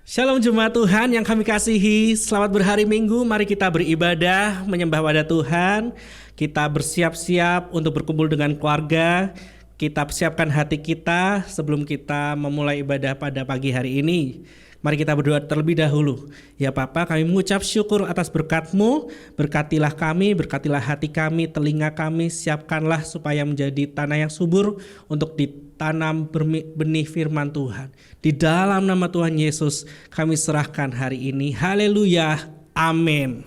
Shalom jemaat Tuhan yang kami kasihi. Selamat berhari Minggu. Mari kita beribadah, menyembah pada Tuhan. Kita bersiap-siap untuk berkumpul dengan keluarga. Kita persiapkan hati kita sebelum kita memulai ibadah pada pagi hari ini. Mari kita berdoa terlebih dahulu. Ya Bapa, kami mengucap syukur atas berkat-Mu. Berkatilah kami, berkatilah hati kami, telinga kami. Siapkanlah supaya menjadi tanah yang subur untuk ditanam benih firman Tuhan. Di dalam nama Tuhan Yesus kami serahkan hari ini. Haleluya. Amin.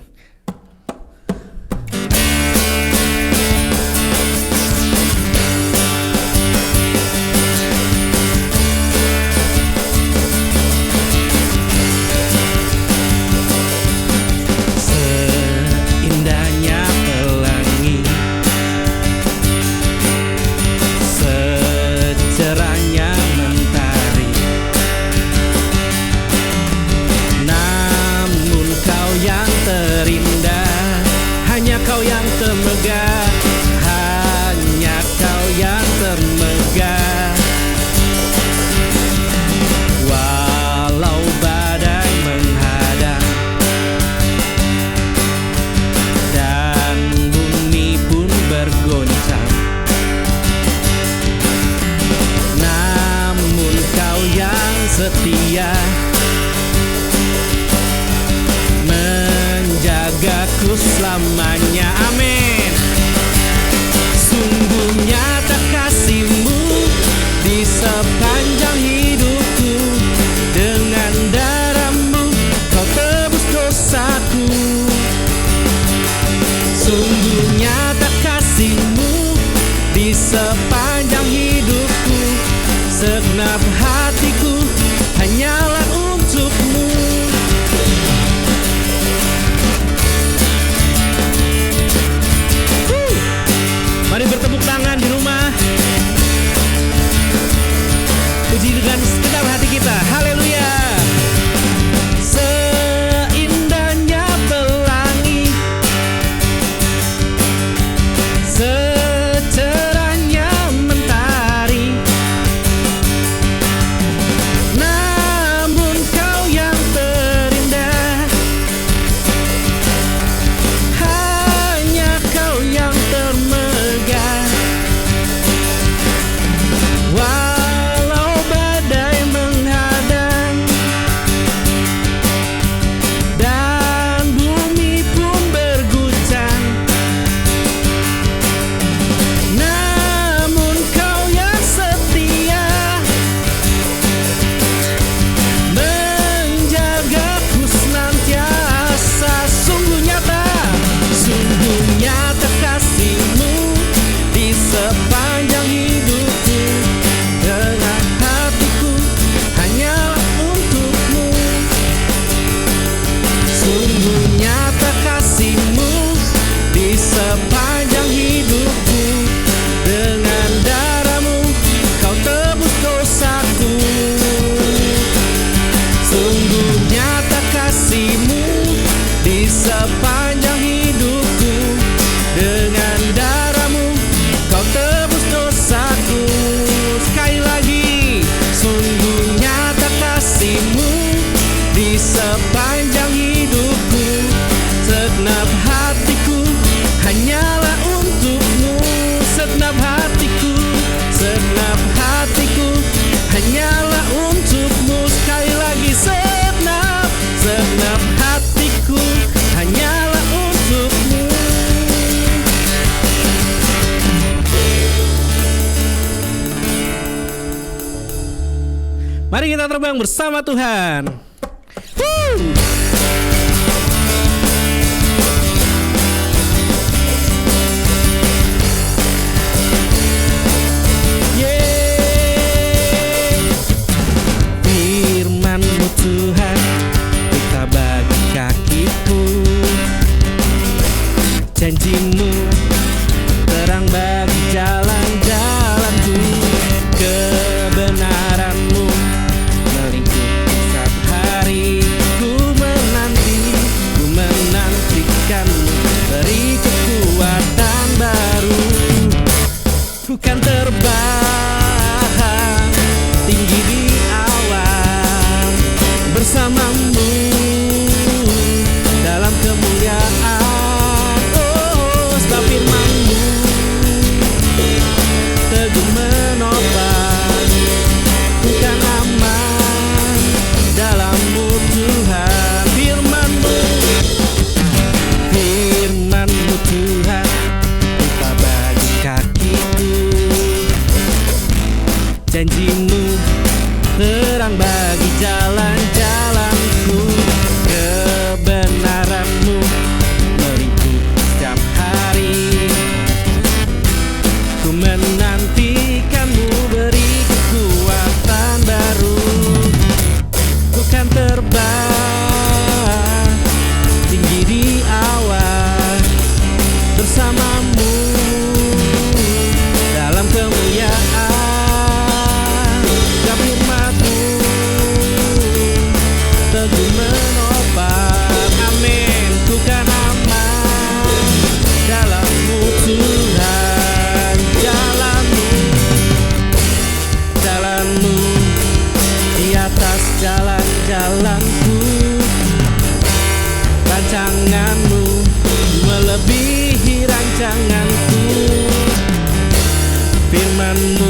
Setia menjagaku selamanya. Amin. Sungguh nyata kasih-Mu di sepanjang hidupku. Dengan darah-Mu Kau tebus dosaku. Sungguh nyata kasih-Mu di sepanjang hidupku. Segenap hatiku hanyalah untuk-Mu. Mari bertepuk tangan di rumah. Puji dengan segenap hati kita. Haleluya. Seindahnya pelangi, secerahnya mentari, namun Kau yang terindah, hanya Kau yang termegah. Walau badai menghadang dan bumi pun berguncang, namun Kau yang setia menjagaku senantiasa. Sungguh nyata kasih-Mu di sepanjang hidupku. Dengan hatiku hanyalah untuk-Mu. Sungguh nyata kasih-Mu di sepanjang hidupku. Dengan darah-Mu Kau tebus dosaku. Sungguh nyata kasih-Mu di sepanjang hidupku. Dengan darah-Mu Kau tebus dosaku. Sekali lagi. Sungguh nyata kasih-Mu di sepanjang hidupku. Segenap hatiku hanyalah untuk-Mu. Segenap hatiku hanyalah untuk-Mu. Sekali lagi. Segenap hatiku hanyalah untuk-Mu. Mari kita terbang bersama Tuhan. Woo! Firman-Mu Tuhan, kita bagi kakiku. Janji-Mu terang bagi jalan-jalanku. Kebenaran-Mu melingkupi setiap hari. Ku bersamamu dalam kemuliaan. Oh, sebab firman-Mu teguh menopang, ku kan aman dalam-Mu Tuhan. Firman-Mu, firman-Mu Tuhan, pipa bagi kakiku. Janji-Mu terang bagi jalan-jalanku. Kebenaran-Mu meringkuk setiap hari. Ku menantikan-Mu beri kekuatan baru. Ku kan terbang tinggi di awan bersama-Mu dalam kemuliaan. Firman-Mu teguh menopang, amin. Ku kan aman dalam-Mu Tuhan. Jalan-Mu, jalan-Mu di atas jalan-jalanku. Rancangan-Mu melebihi rancanganku. Firman-Mu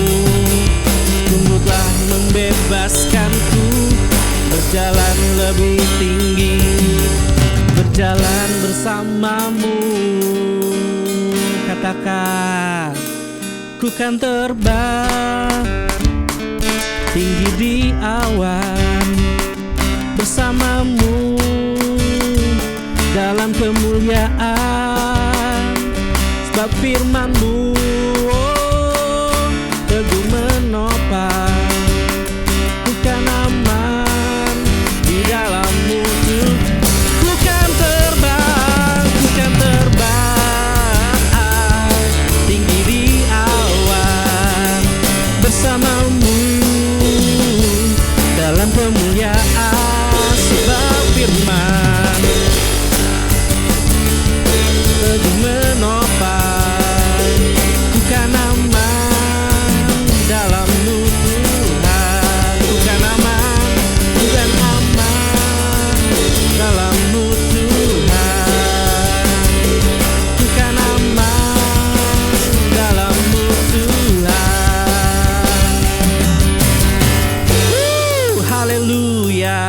tumbuhlah membebaskanku, berjalan lebih tinggi, berjalan bersama-Mu. Katakan, ku kan terbang tinggi di awan bersama-Mu dalam kemuliaan. Sebab firman-Mu teguh menopang, ku kan aman di dalam-Mu. Ku kan terbang, ku kan terbang tinggi di awan bersama-Mu dalam kemuliaan. Sebab firman teguh menopang, ku kan aman dalam-Mu Tuhan. Ku kan aman, ku kan aman dalam-Mu Tuhan. Ku kan aman dalam-Mu Tuhan. Haleluya.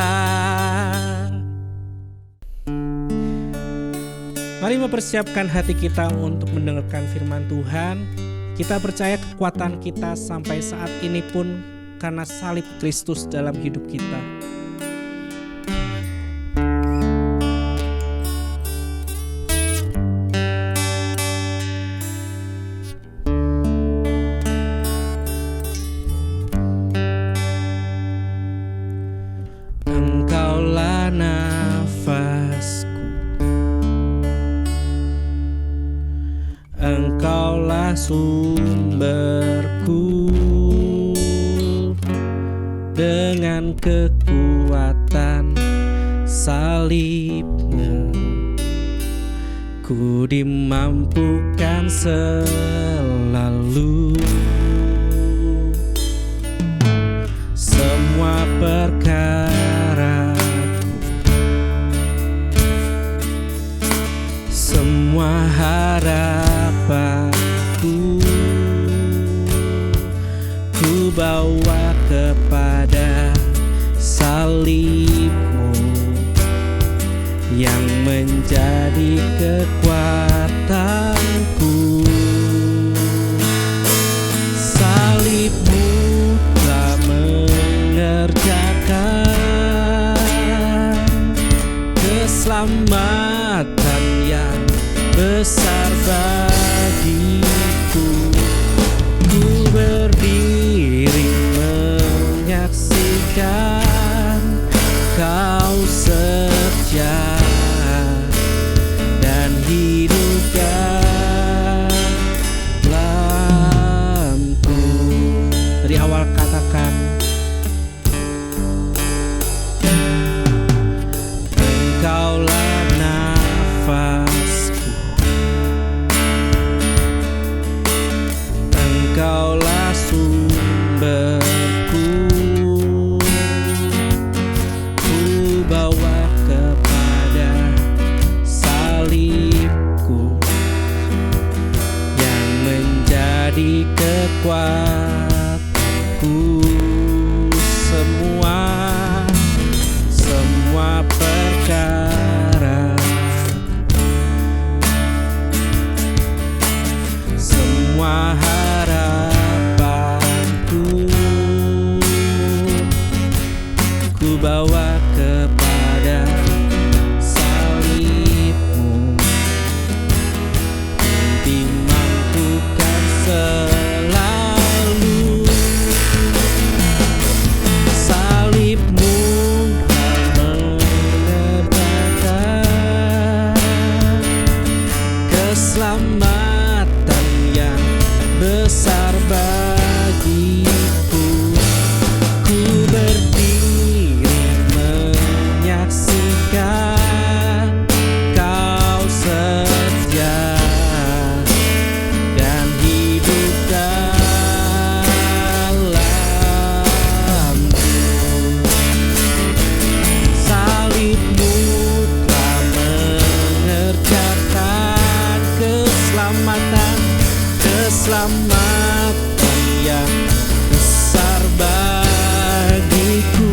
Mari mempersiapkan hati kita untuk mendengarkan firman Tuhan. Kita percaya kekuatan kita sampai saat ini pun karena salib Kristus dalam hidup kita. Engkaulah nafasku, Engkaulah sumberku. Dengan kekuatan salib-Mu, ku dimampukan selalu. Semua perkaraku, semua harapanku, ku bawa kepada salib-Mu yang menjadi kekuatanku. Salib-Mu telah mengerjakan keselamatan yang besar bagiku. Ku berdiri menyaksikan Kau setia dan hidup dalamku. Dari awal katakan, Engkaulah kepada salib-Mu, dimampukan selalu. Salib-Mu menyatakan keselamatan yang besar bagiku. Ku berdiri menyaksikan Kau setia dan hidup dalamku. Salib-Mu telah mengerjakan keselamatan yang besar bagiku.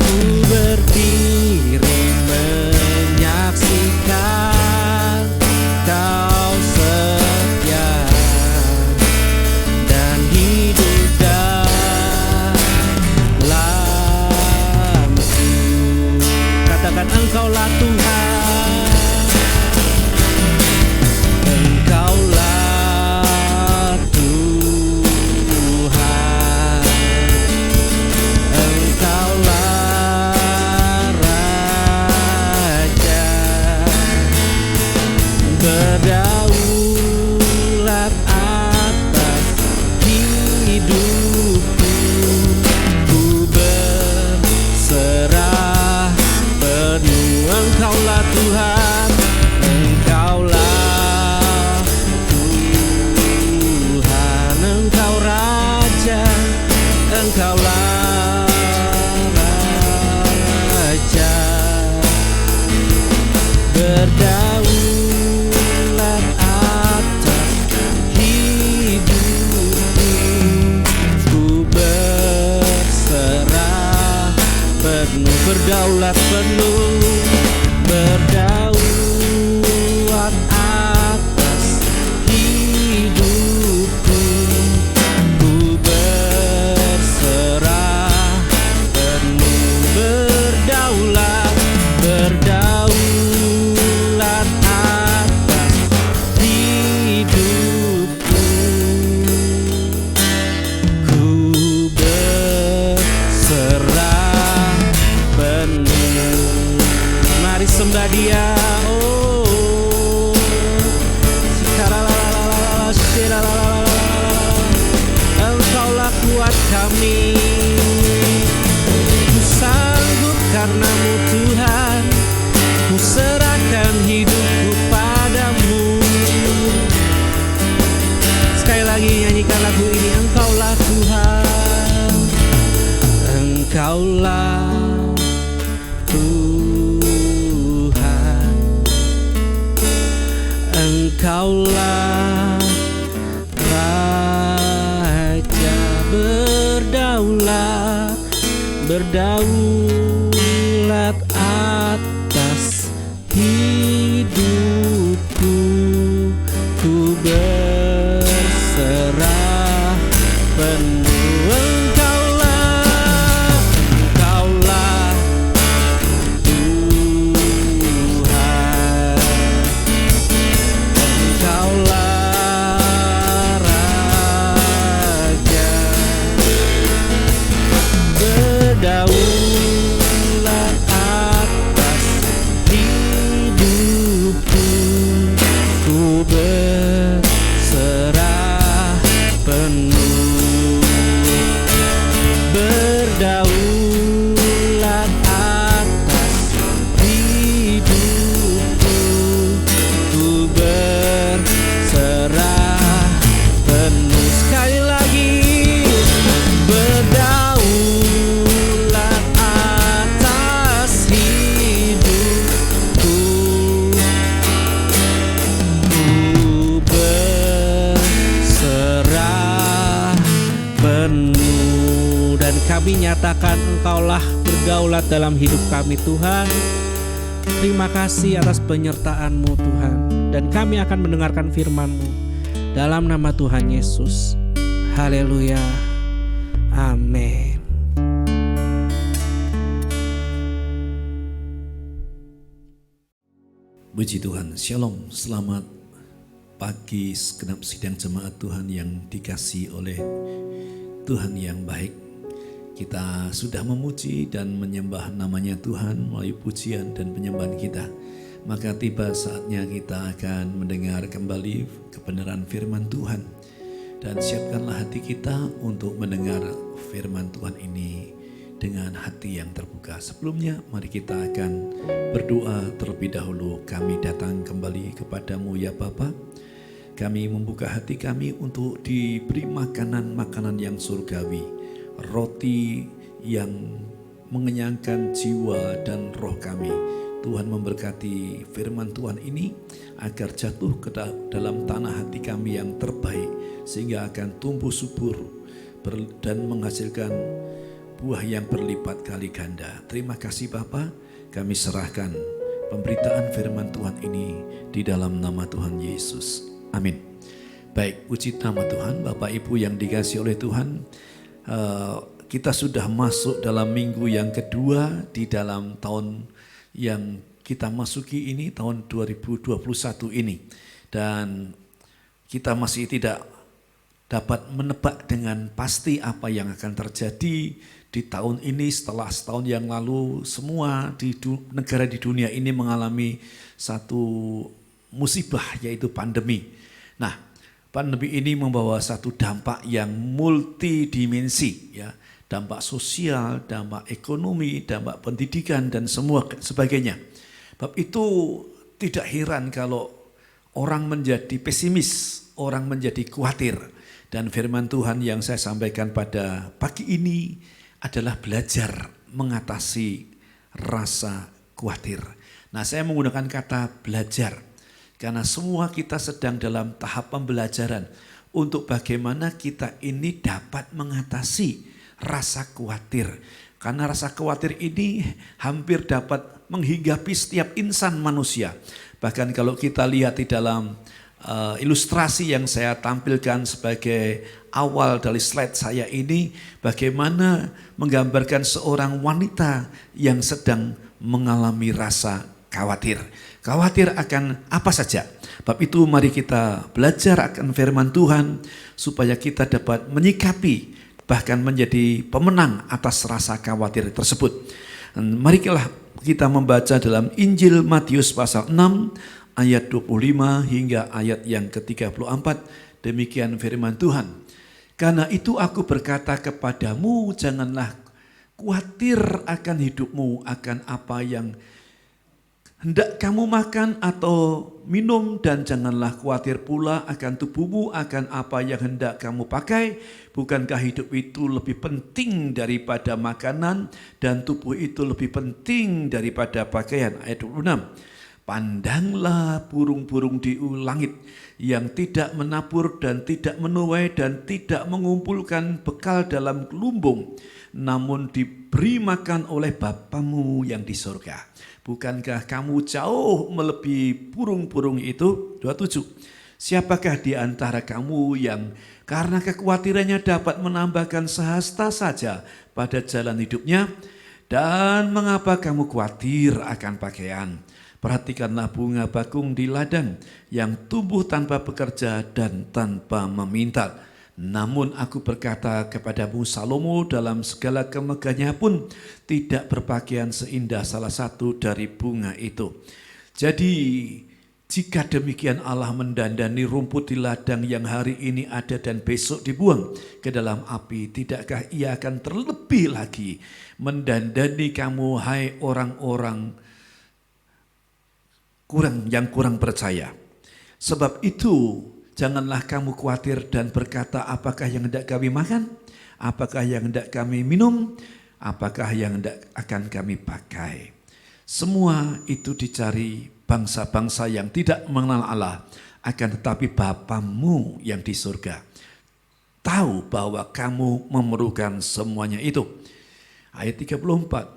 Ku berdiri menyaksikan Kau setia dan hidup dalamku. Katakan, Engkaulah Tuhan, Engkaulah Tuhan, Engkaulah Raja, berdaulat atas hidupku. Ku berserah penuh. Engkaulah Tuhan, Engkaulah Tuhan, Engkau Raja, Engkaulah Raja, berdaulat atas hidupku. Ku berserah penuh, berdaulat penuh, berdaulat atas hidupku. Ku berserah penuh, berdaulat atas hidupku. Ku berserah penuh. Mari sembah Dia. Oh, Engkaulah kuat kami. Ku sanggup karena-Mu Tuhan, ku serahkan hidupku padamu. Sekali lagi nyanyikan lagu ini. Engkaulah Tuhan, Engkaulah Tuhan, Engkaulah Raja, berdaulat atas hidupku. Ku berserah penuh. Engkaulah Tuhan, Engkaulah Raja, berdaulat atas hidupku. Ku berserah penuh, berdaulat atas hidupku. Ku berserah penuh. Sekali lagi, berdaulat atas hidupku. Ku berserah penuh. Dan kami nyatakan Engkaulah berdaulat dalam hidup kami Tuhan. Terima kasih atas penyertaan-Mu Tuhan. Dan kami akan mendengarkan firman-Mu dalam nama Tuhan Yesus. Haleluya. Amin. Puji Tuhan, Shalom, selamat pagi segenap sidang jemaat Tuhan yang dikasihi oleh Tuhan yang baik. Kita sudah memuji dan menyembah namanya Tuhan melalui pujian dan penyembahan kita. Maka tiba saatnya kita akan mendengar kembali kebenaran firman Tuhan. Dan siapkanlah hati kita untuk mendengar firman Tuhan ini dengan hati yang terbuka. Sebelumnya mari kita akan berdoa terlebih dahulu. Kami datang kembali kepadamu ya Bapa. Kami membuka hati kami untuk diberi makanan-makanan yang surgawi, roti yang mengenyangkan jiwa dan roh kami. Tuhan memberkati firman Tuhan ini agar jatuh ke dalam tanah hati kami yang terbaik, sehingga akan tumbuh subur dan menghasilkan buah yang berlipat kali ganda. Terima kasih Bapa, kami serahkan pemberitaan firman Tuhan ini di dalam nama Tuhan Yesus. Amin. Baik, puji nama Tuhan. Bapak Ibu yang dikasihi oleh Tuhan, kita sudah masuk dalam minggu yang kedua di dalam tahun yang kita masuki ini, tahun 2021 ini. Dan kita masih tidak dapat menebak dengan pasti apa yang akan terjadi di tahun ini. Setelah setahun yang lalu semua negara di dunia ini mengalami satu musibah, yaitu pandemi. Nah, pandemi ini membawa satu dampak yang multidimensi, ya, dampak sosial, dampak ekonomi, dampak pendidikan dan semua sebagainya. Sebab itu tidak heran kalau orang menjadi pesimis, orang menjadi khawatir. Dan firman Tuhan yang saya sampaikan pada pagi ini adalah belajar mengatasi rasa khawatir. Nah, saya menggunakan kata belajar karena semua kita sedang dalam tahap pembelajaran untuk bagaimana kita ini dapat mengatasi rasa khawatir. Karena rasa khawatir ini hampir dapat menghinggapi setiap insan manusia. Bahkan kalau kita lihat di dalam ilustrasi yang saya tampilkan sebagai awal dari slide saya ini, bagaimana menggambarkan seorang wanita yang sedang mengalami rasa khawatir. Khawatir akan apa saja. Bab itu mari kita belajar akan firman Tuhan supaya kita dapat menyikapi bahkan menjadi pemenang atas rasa khawatir tersebut. Marilah kita membaca dalam Injil Matius pasal 6 ayat 25 hingga ayat yang ke-34. Demikian firman Tuhan. Karena itu aku berkata kepadamu, janganlah khawatir akan hidupmu, akan apa yang hendak kamu makan atau minum, dan janganlah khawatir pula akan tubuhmu, akan apa yang hendak kamu pakai. Bukankah hidup itu lebih penting daripada makanan, dan tubuh itu lebih penting daripada pakaian. Ayat 26. Pandanglah burung-burung di langit yang tidak menabur dan tidak menuai dan tidak mengumpulkan bekal dalam lumbung, namun diberi makan oleh Bapamu yang di surga. Bukankah kamu jauh melebihi burung-burung itu? 27. Siapakah di antara kamu yang karena kekhawatirannya dapat menambahkan sehasta saja pada jalan hidupnya? Dan mengapa kamu khawatir akan pakaian? Perhatikanlah bunga bakung di ladang yang tumbuh tanpa bekerja dan tanpa memintal. Namun aku berkata kepadamu, Salomo dalam segala kemegahannya pun tidak berpakaian seindah salah satu dari bunga itu. Jadi jika demikian Allah mendandani rumput di ladang yang hari ini ada dan besok dibuang ke dalam api, tidakkah Ia akan terlebih lagi mendandani kamu, hai orang-orang kurang percaya. Sebab itu janganlah kamu khawatir dan berkata, apakah yang hendak kami makan? Apakah yang hendak kami minum? Apakah yang hendak akan kami pakai? Semua itu dicari bangsa-bangsa yang tidak mengenal Allah, akan tetapi Bapamu yang di surga tahu bahwa kamu memerlukan semuanya itu. Ayat 33.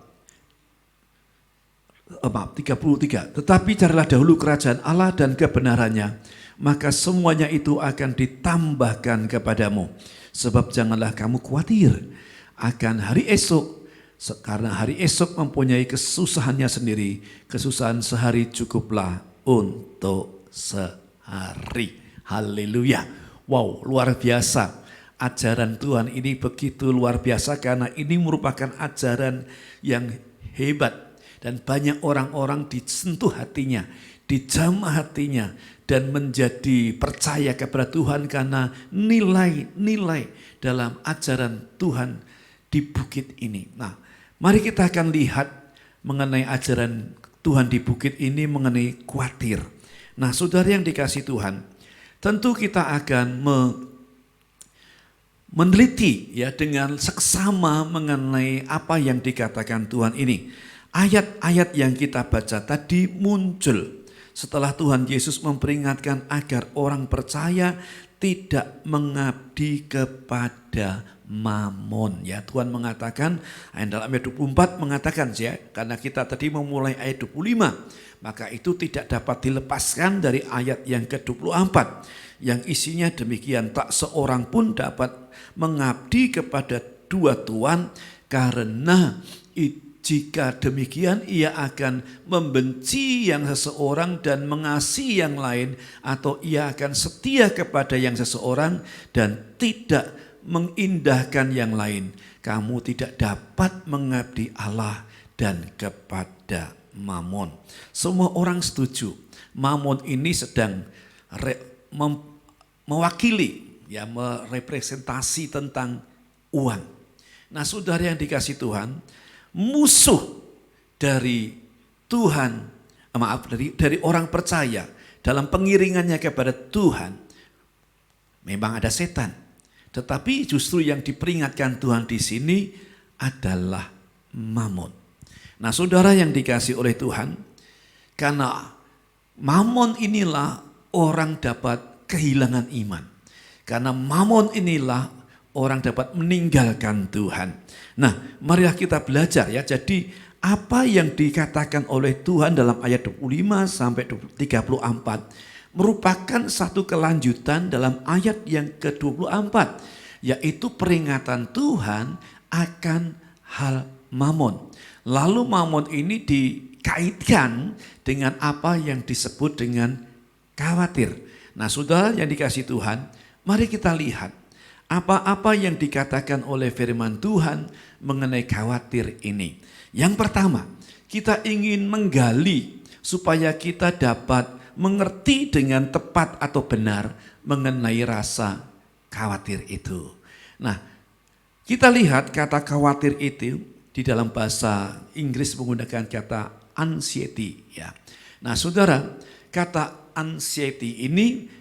Tetapi carilah dahulu kerajaan Allah dan kebenarannya, maka semuanya itu akan ditambahkan kepadamu. Sebab janganlah kamu khawatir akan hari esok, karena hari esok mempunyai kesusahannya sendiri. Kesusahan sehari cukuplah untuk sehari. Haleluya. Wow, luar biasa. Ajaran Tuhan ini begitu luar biasa karena ini merupakan ajaran yang hebat. Dan banyak orang-orang disentuh hatinya, dijamah hatinya dan menjadi percaya kepada Tuhan karena nilai-nilai dalam ajaran Tuhan di bukit ini. Nah, mari kita akan lihat mengenai ajaran Tuhan di bukit ini mengenai khawatir. Nah, saudara yang dikasih Tuhan, tentu kita akan meneliti ya dengan seksama mengenai apa yang dikatakan Tuhan ini. Ayat-ayat yang kita baca tadi muncul setelah Tuhan Yesus memperingatkan agar orang percaya tidak mengabdi kepada mamon. Ya, Tuhan mengatakan, dalam ayat 24 mengatakan ya, karena kita tadi memulai ayat 25, maka itu tidak dapat dilepaskan dari ayat yang ke-24 yang isinya demikian, tak seorang pun dapat mengabdi kepada dua tuan, karena jika demikian ia akan membenci yang seseorang dan mengasihi yang lain, atau ia akan setia kepada yang seseorang dan tidak mengindahkan yang lain. Kamu tidak dapat mengabdi Allah dan kepada mamon. Semua orang setuju. Mamon ini sedang mewakili, ya, merepresentasi tentang uang. Nah, saudara yang dikasih Tuhan, musuh dari Tuhan, dari orang percaya dalam pengiringannya kepada Tuhan, memang ada setan. Tetapi justru yang diperingatkan Tuhan di sini adalah mamon. Nah, saudara yang dikasih oleh Tuhan, karena mamon inilah orang dapat kehilangan iman. Karena mamon inilah orang dapat meninggalkan Tuhan. Nah, marilah kita belajar ya. Jadi apa yang dikatakan oleh Tuhan dalam ayat 25 sampai 34 merupakan satu kelanjutan dalam ayat yang ke-24, yaitu peringatan Tuhan akan hal mamon. Lalu mamon ini dikaitkan dengan apa yang disebut dengan khawatir. Nah, saudara yang dikasih Tuhan, mari kita lihat apa-apa yang dikatakan oleh firman Tuhan mengenai khawatir ini. Yang pertama, kita ingin menggali supaya kita dapat mengerti dengan tepat atau benar mengenai rasa khawatir itu. Nah, kita lihat kata khawatir itu di dalam bahasa Inggris menggunakan kata anxiety. Ya. Nah, saudara, kata anxiety ini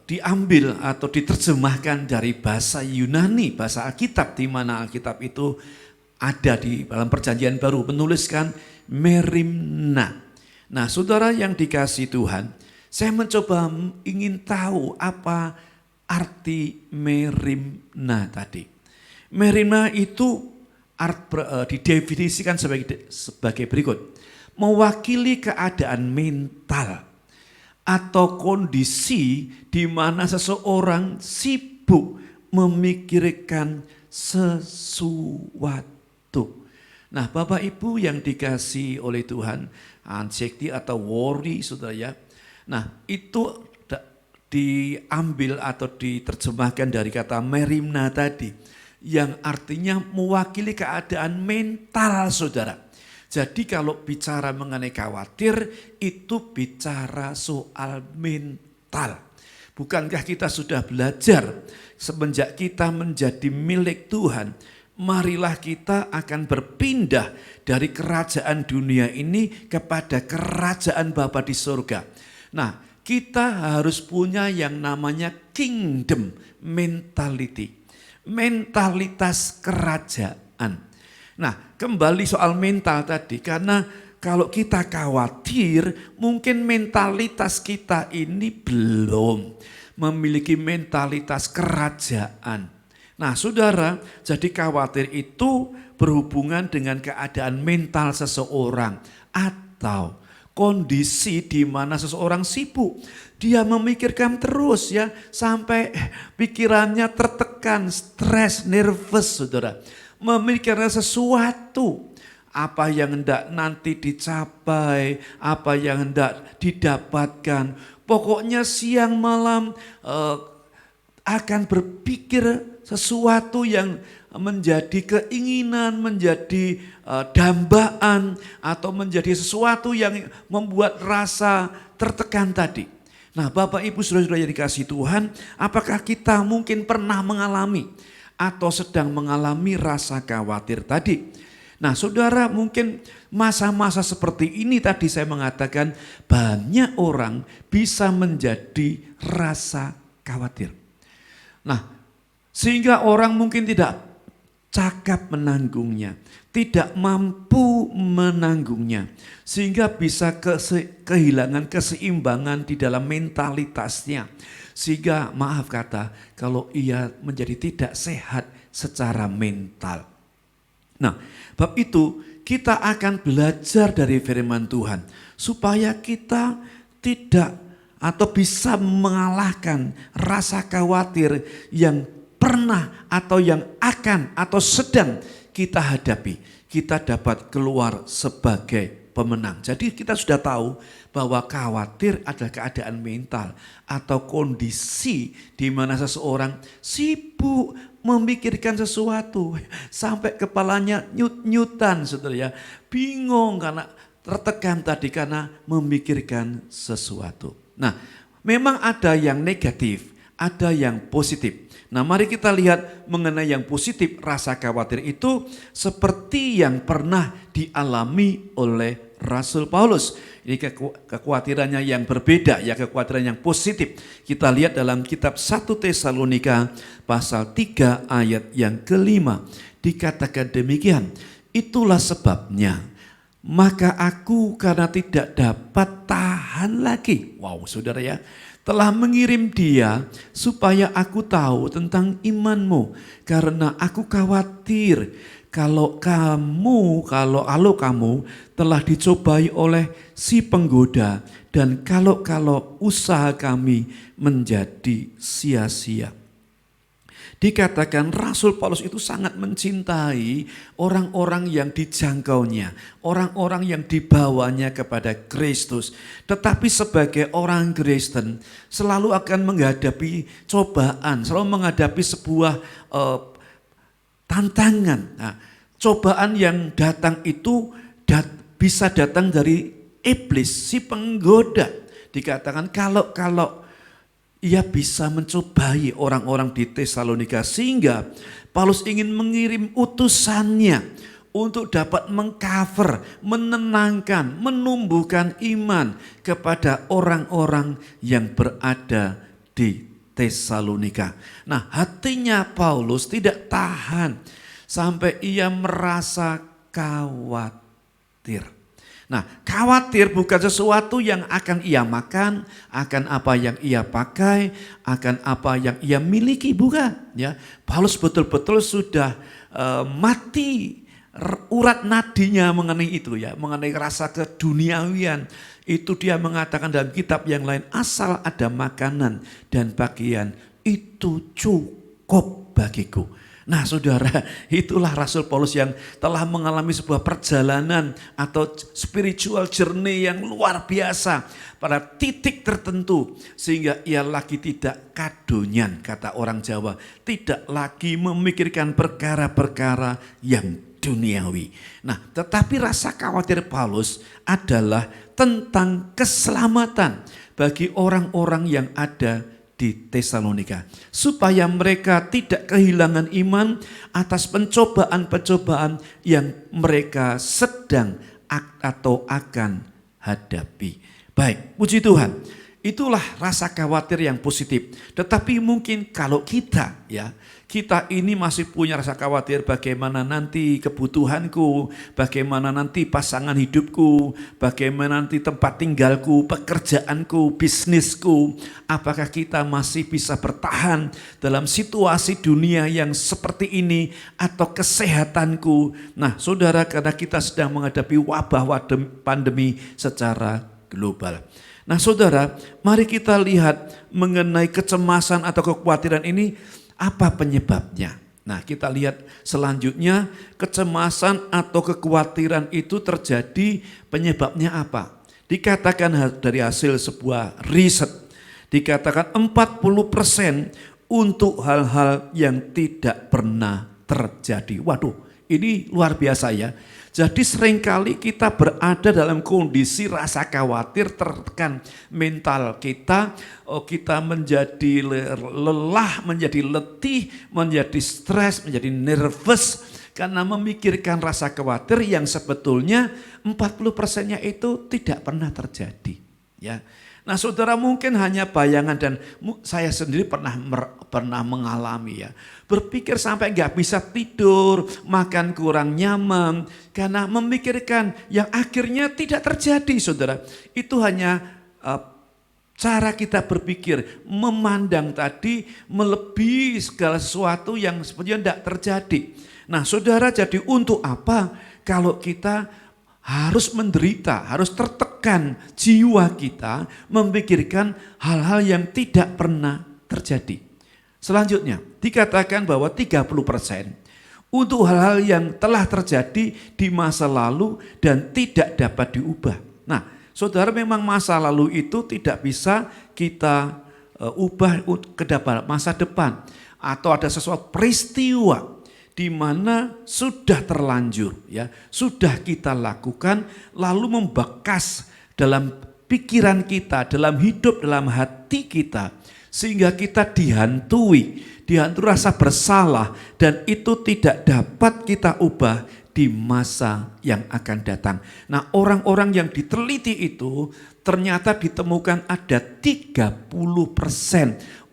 diambil atau diterjemahkan dari bahasa Yunani, bahasa Alkitab, di mana Alkitab itu ada di dalam Perjanjian Baru menuliskan merimna. Nah, saudara yang dikasih Tuhan, saya mencoba ingin tahu apa arti merimna tadi. Merimna itu didefinisikan sebagai berikut. Mewakili keadaan mental atau kondisi di mana seseorang sibuk memikirkan sesuatu. Nah, Bapak Ibu yang dikasih oleh Tuhan, anxiety atau worry, saudara ya. Nah, itu diambil atau diterjemahkan dari kata merimna tadi, yang artinya mewakili keadaan mental, saudara. Jadi kalau bicara mengenai khawatir, itu bicara soal mental. Bukankah kita sudah belajar semenjak kita menjadi milik Tuhan, marilah kita akan berpindah dari kerajaan dunia ini kepada kerajaan Bapa di surga. Nah, kita harus punya yang namanya kingdom mentality, mentalitas kerajaan. Nah, kembali soal mental tadi, karena kalau kita khawatir, mungkin mentalitas kita ini belum memiliki mentalitas kerajaan. Nah, saudara, jadi khawatir itu berhubungan dengan keadaan mental seseorang atau kondisi di mana seseorang sibuk. Dia memikirkan terus ya, sampai pikirannya tertekan, stres, nervous, saudara. Memikirkan sesuatu apa yang hendak nanti dicapai, apa yang hendak didapatkan. Pokoknya siang malam akan berpikir sesuatu yang menjadi keinginan, menjadi dambaan, atau menjadi sesuatu yang membuat rasa tertekan tadi. Nah, Bapak Ibu Saudara-saudara yang dikasihi Tuhan, apakah kita mungkin pernah mengalami atau sedang mengalami rasa khawatir tadi? Nah, saudara, mungkin masa-masa seperti ini tadi saya mengatakan banyak orang bisa menjadi rasa khawatir. Nah, sehingga orang mungkin tidak cakap menanggungnya, tidak mampu menanggungnya, sehingga bisa kehilangan keseimbangan di dalam mentalitasnya. Sehingga maaf kata, kalau ia menjadi tidak sehat secara mental. Nah, bab itu kita akan belajar dari firman Tuhan supaya kita tidak atau bisa mengalahkan rasa khawatir yang pernah atau yang akan atau sedang kita hadapi. Kita dapat keluar sebagai pemenang. Jadi kita sudah tahu bahwa khawatir adalah keadaan mental atau kondisi di mana seseorang sibuk memikirkan sesuatu sampai kepalanya nyut-nyutan, saudara ya, bingung karena tertekan tadi karena memikirkan sesuatu. Nah, memang ada yang negatif, ada yang positif. Nah, mari kita lihat mengenai yang positif. Rasa khawatir itu seperti yang pernah dialami oleh Rasul Paulus. Ini kekhawatirannya yang berbeda, ya, kekhawatiran yang positif. Kita lihat dalam kitab 1 Tesalonika pasal 3 ayat yang ke-5. Dikatakan demikian, itulah sebabnya maka aku karena tidak dapat tahan lagi. Wow, saudara ya, telah mengirim dia supaya aku tahu tentang imanmu. Karena aku khawatir kalau kamu telah dicobai oleh si penggoda, dan kalau usaha kami menjadi sia-sia. Dikatakan Rasul Paulus itu sangat mencintai orang-orang yang dijangkaunya, orang-orang yang dibawanya kepada Kristus. Tetapi sebagai orang Kristen selalu akan menghadapi cobaan, selalu menghadapi sebuah tantangan. Nah, cobaan yang datang itu bisa datang dari iblis, si penggoda. Dikatakan kalau ia bisa mencobai orang-orang di Tesalonika, sehingga Paulus ingin mengirim utusannya untuk dapat mengcover, menenangkan, menumbuhkan iman kepada orang-orang yang berada di Tesalonika. Nah, hatinya Paulus tidak tahan sampai ia merasa khawatir. Nah, khawatir bukan sesuatu yang akan ia makan, akan apa yang ia pakai, akan apa yang ia miliki, bukan. Ya, Paulus betul-betul sudah mati urat nadinya mengenai itu, ya, mengenai rasa keduniawian. Itu dia mengatakan dalam kitab yang lain, asal ada makanan dan pakaian itu cukup bagiku. Nah, saudara, itulah Rasul Paulus yang telah mengalami sebuah perjalanan atau spiritual journey yang luar biasa pada titik tertentu, sehingga ia lagi tidak kadonyan, kata orang Jawa, tidak lagi memikirkan perkara-perkara yang duniawi. Nah, tetapi rasa khawatir Paulus adalah tentang keselamatan bagi orang-orang yang ada di Tesalonika, supaya mereka tidak kehilangan iman atas pencobaan-pencobaan yang mereka sedang atau akan hadapi. Baik, puji Tuhan. Itulah rasa khawatir yang positif. Tetapi mungkin kalau kita ini masih punya rasa khawatir bagaimana nanti kebutuhanku, bagaimana nanti pasangan hidupku, bagaimana nanti tempat tinggalku, pekerjaanku, bisnisku. Apakah kita masih bisa bertahan dalam situasi dunia yang seperti ini, atau kesehatanku? Nah, saudara, karena kita sedang menghadapi wabah pandemi secara global. Nah, saudara, mari kita lihat mengenai kecemasan atau kekhawatiran ini, apa penyebabnya. Nah, kita lihat selanjutnya, kecemasan atau kekhawatiran itu terjadi penyebabnya apa? Dikatakan dari hasil sebuah riset, dikatakan 40% untuk hal-hal yang tidak pernah terjadi. Waduh, ini luar biasa ya. Jadi seringkali kita berada dalam kondisi rasa khawatir, tertekan mental kita, kita menjadi lelah, menjadi letih, menjadi stres, menjadi nervous karena memikirkan rasa khawatir yang sebetulnya 40%-nya itu tidak pernah terjadi. Ya. Nah, saudara mungkin hanya bayangan, dan saya sendiri pernah mengalami ya. Berpikir sampai nggak bisa tidur, makan kurang nyaman, karena memikirkan yang akhirnya tidak terjadi, saudara. Itu hanya cara kita berpikir, memandang tadi melebihi segala sesuatu yang sebenarnya tidak terjadi. Nah, saudara, jadi untuk apa kalau kita harus menderita, harus tertekan jiwa kita memikirkan hal-hal yang tidak pernah terjadi. Selanjutnya dikatakan bahwa 30% untuk hal-hal yang telah terjadi di masa lalu dan tidak dapat diubah. Nah, saudara, memang masa lalu itu tidak bisa kita ubah ke masa depan, atau ada sesuatu peristiwa di mana sudah terlanjur, ya, sudah kita lakukan, lalu membekas dalam pikiran kita, dalam hidup, dalam hati kita, sehingga kita dihantui rasa bersalah, dan itu tidak dapat kita ubah di masa yang akan datang. Nah, orang-orang yang diteliti itu ternyata ditemukan ada 30%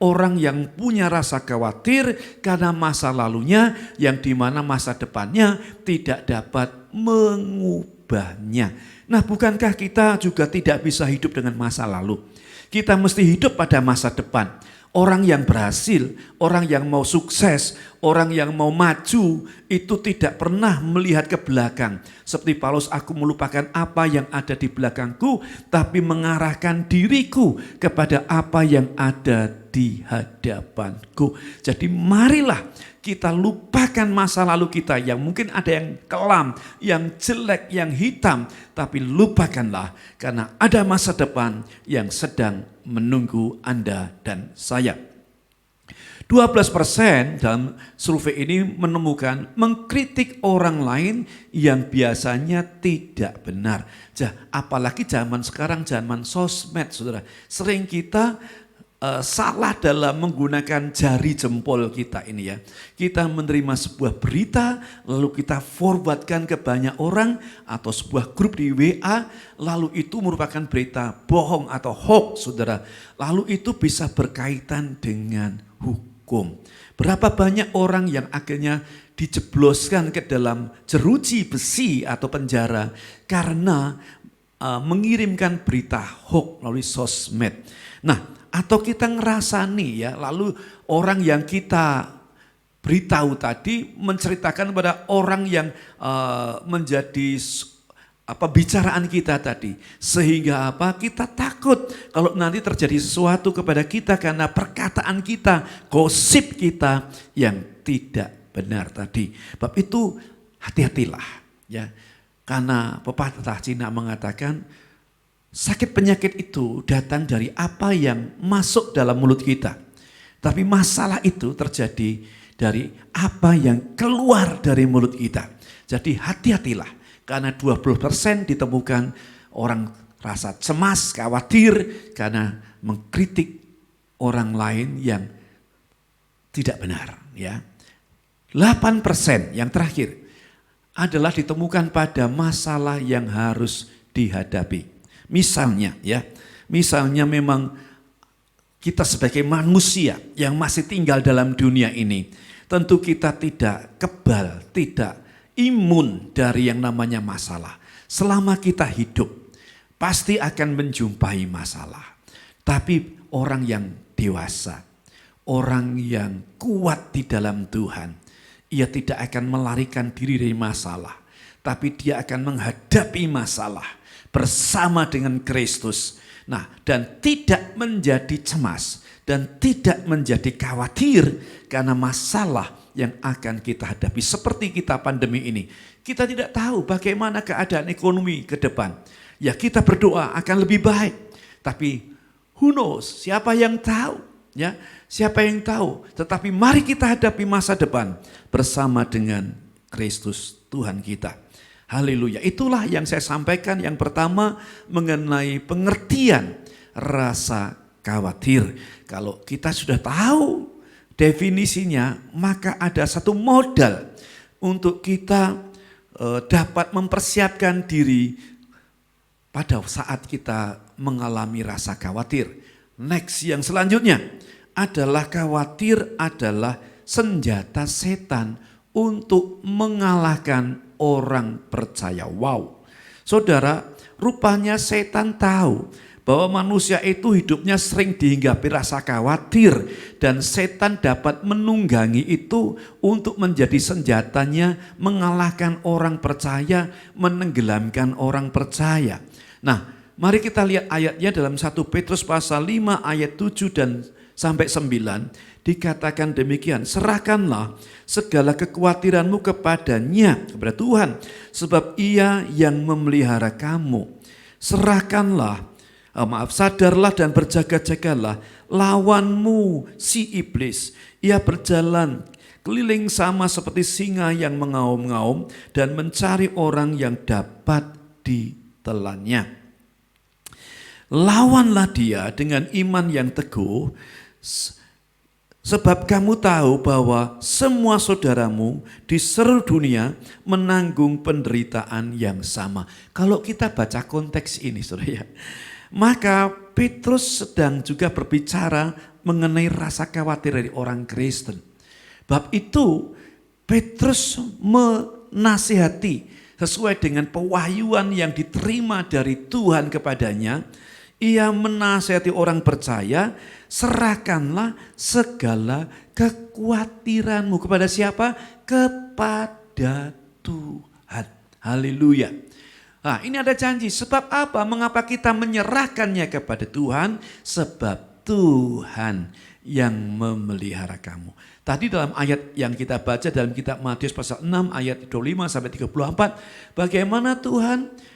orang yang punya rasa khawatir karena masa lalunya, yang dimana masa depannya tidak dapat mengubahnya. Nah, bukankah kita juga tidak bisa hidup dengan masa lalu? Kita mesti hidup pada masa depan. Orang yang berhasil, orang yang mau sukses, orang yang mau maju itu tidak pernah melihat ke belakang. Seperti Paulus, aku melupakan apa yang ada di belakangku, tapi mengarahkan diriku kepada apa yang ada di hadapanku. Jadi marilah kita lupakan masa lalu kita yang mungkin ada yang kelam, yang jelek, yang hitam. Tapi lupakanlah karena ada masa depan yang sedang menunggu Anda dan saya. 12% dalam survei ini menemukan mengkritik orang lain yang biasanya tidak benar. Apalagi zaman sekarang, zaman sosmed, saudara. Sering kita salah dalam menggunakan jari jempol kita ini ya. Kita menerima sebuah berita, lalu kita forwardkan ke banyak orang atau sebuah grup di WA, lalu itu merupakan berita bohong atau hoax, saudara. Lalu itu bisa berkaitan dengan hukum. Berapa banyak orang yang akhirnya dijebloskan ke dalam jeruji besi atau penjara karena mengirimkan berita hoax melalui sosmed. Nah, atau kita ngerasani ya, lalu orang yang kita beritahu tadi menceritakan kepada orang yang menjadi bicaraan kita tadi, sehingga kita takut kalau nanti terjadi sesuatu kepada kita karena perkataan kita, gosip kita yang tidak benar tadi. Sebab itu hati-hatilah ya, karena pepatah Cina mengatakan sakit penyakit itu datang dari apa yang masuk dalam mulut kita. Tapi masalah itu terjadi dari apa yang keluar dari mulut kita. Jadi hati-hatilah, karena 20% ditemukan orang rasa cemas, khawatir karena mengkritik orang lain yang tidak benar. Ya. 8% yang terakhir adalah ditemukan pada masalah yang harus dihadapi. Misalnya memang kita sebagai manusia yang masih tinggal dalam dunia ini, tentu kita tidak kebal, tidak imun dari yang namanya masalah. Selama kita hidup, pasti akan menjumpai masalah. Tapi orang yang dewasa, orang yang kuat di dalam Tuhan, ia tidak akan melarikan diri dari masalah. tapi dia akan menghadapi masalah bersama dengan Kristus. Nah, dan tidak menjadi cemas dan tidak menjadi khawatir karena masalah yang akan kita hadapi. Seperti kita pandemi ini, kita tidak tahu bagaimana keadaan ekonomi ke depan. Ya, kita berdoa akan lebih baik, tapi who knows, siapa yang tahu? Ya, siapa yang tahu? Tetapi mari kita hadapi masa depan bersama dengan Kristus Tuhan kita. Haleluya. Itulah yang saya sampaikan yang pertama mengenai pengertian rasa khawatir. Kalau kita sudah tahu definisinya, maka ada satu modal untuk kita dapat mempersiapkan diri pada saat kita mengalami rasa khawatir. Next, yang selanjutnya adalah khawatir adalah senjata setan untuk mengalahkan orang percaya. Wow, saudara, rupanya setan tahu bahwa manusia itu hidupnya sering dihinggapi rasa khawatir, dan setan dapat menunggangi itu untuk menjadi senjatanya mengalahkan orang percaya, menenggelamkan orang percaya. Nah, mari kita lihat ayatnya dalam 1 Petrus pasal 5 ayat 7 dan sampai 9. Dikatakan demikian, serahkanlah segala kekhawatiranmu kepadanya, kepada Tuhan, sebab Ia yang memelihara kamu. Sadarlah dan berjaga-jagalah lawanmu si iblis. Ia berjalan keliling sama seperti singa yang mengaum-ngaum dan mencari orang yang dapat ditelannya. Lawanlah dia dengan iman yang teguh, sebab kamu tahu bahwa semua saudaramu di seluruh dunia menanggung penderitaan yang sama. Kalau kita baca konteks ini, saudara, maka Petrus sedang juga berbicara mengenai rasa khawatir dari orang Kristen. Bab itu Petrus menasihati sesuai dengan pewahyuan yang diterima dari Tuhan kepadanya. Ia menasihati orang percaya, serahkanlah segala kekhawatiranmu kepada siapa? Kepada Tuhan. Haleluya. Nah, ini ada janji. Sebab apa? Mengapa kita menyerahkannya kepada Tuhan? Sebab Tuhan yang memelihara kamu. Tadi dalam ayat yang kita baca dalam kitab Matius pasal 6 ayat 25 sampai 34, bagaimana Tuhan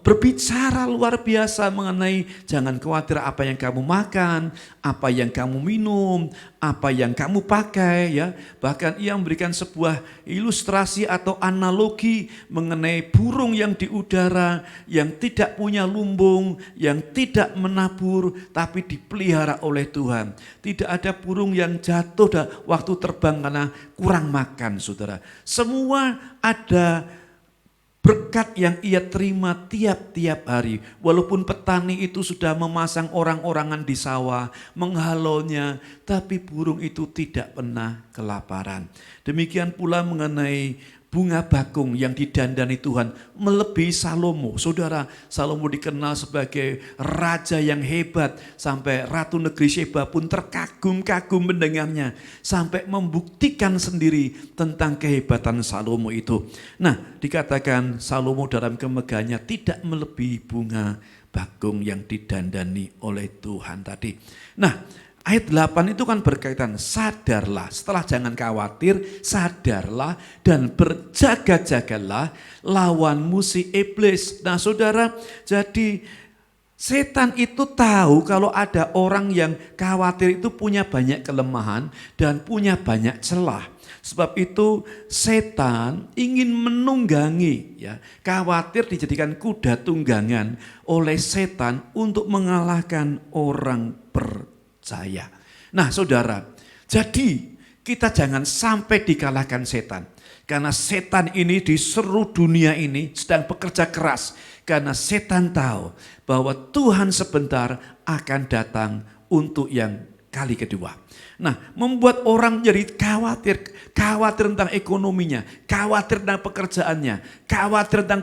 berbicara luar biasa mengenai jangan khawatir apa yang kamu makan, apa yang kamu minum, apa yang kamu pakai, ya. Bahkan ia memberikan sebuah ilustrasi atau analogi mengenai burung yang di udara, yang tidak punya lumbung, yang tidak menabur, tapi dipelihara oleh Tuhan. Tidak ada burung yang jatuh waktu terbang karena kurang makan, saudara. Semua ada berkat yang ia terima tiap-tiap hari. Walaupun petani itu sudah memasang orang-orangan di sawah, menghalonya, tapi burung itu tidak pernah kelaparan. Demikian pula mengenai bunga bakung yang didandani Tuhan melebihi Salomo. Saudara, Salomo dikenal sebagai raja yang hebat. Sampai Ratu Negeri Sheba pun terkagum-kagum mendengarnya. Sampai membuktikan sendiri tentang kehebatan Salomo itu. Nah, dikatakan Salomo dalam kemegahannya tidak melebihi bunga bakung yang didandani oleh Tuhan tadi. Nah, ayat 8 itu kan berkaitan, sadarlah, setelah jangan khawatir, sadarlah dan berjaga-jagalah lawanmu si iblis. Nah saudara, jadi setan itu tahu kalau ada orang yang khawatir itu punya banyak kelemahan dan punya banyak celah. Sebab itu setan ingin menunggangi, ya, khawatir dijadikan kuda tunggangan oleh setan untuk mengalahkan orang percaya. Nah saudara, jadi kita jangan sampai dikalahkan setan. Karena setan ini di seluruh dunia ini sedang bekerja keras. Karena setan tahu bahwa Tuhan sebentar akan datang untuk yang kali kedua. Nah, membuat orang jadi khawatir tentang ekonominya, khawatir tentang pekerjaannya, khawatir tentang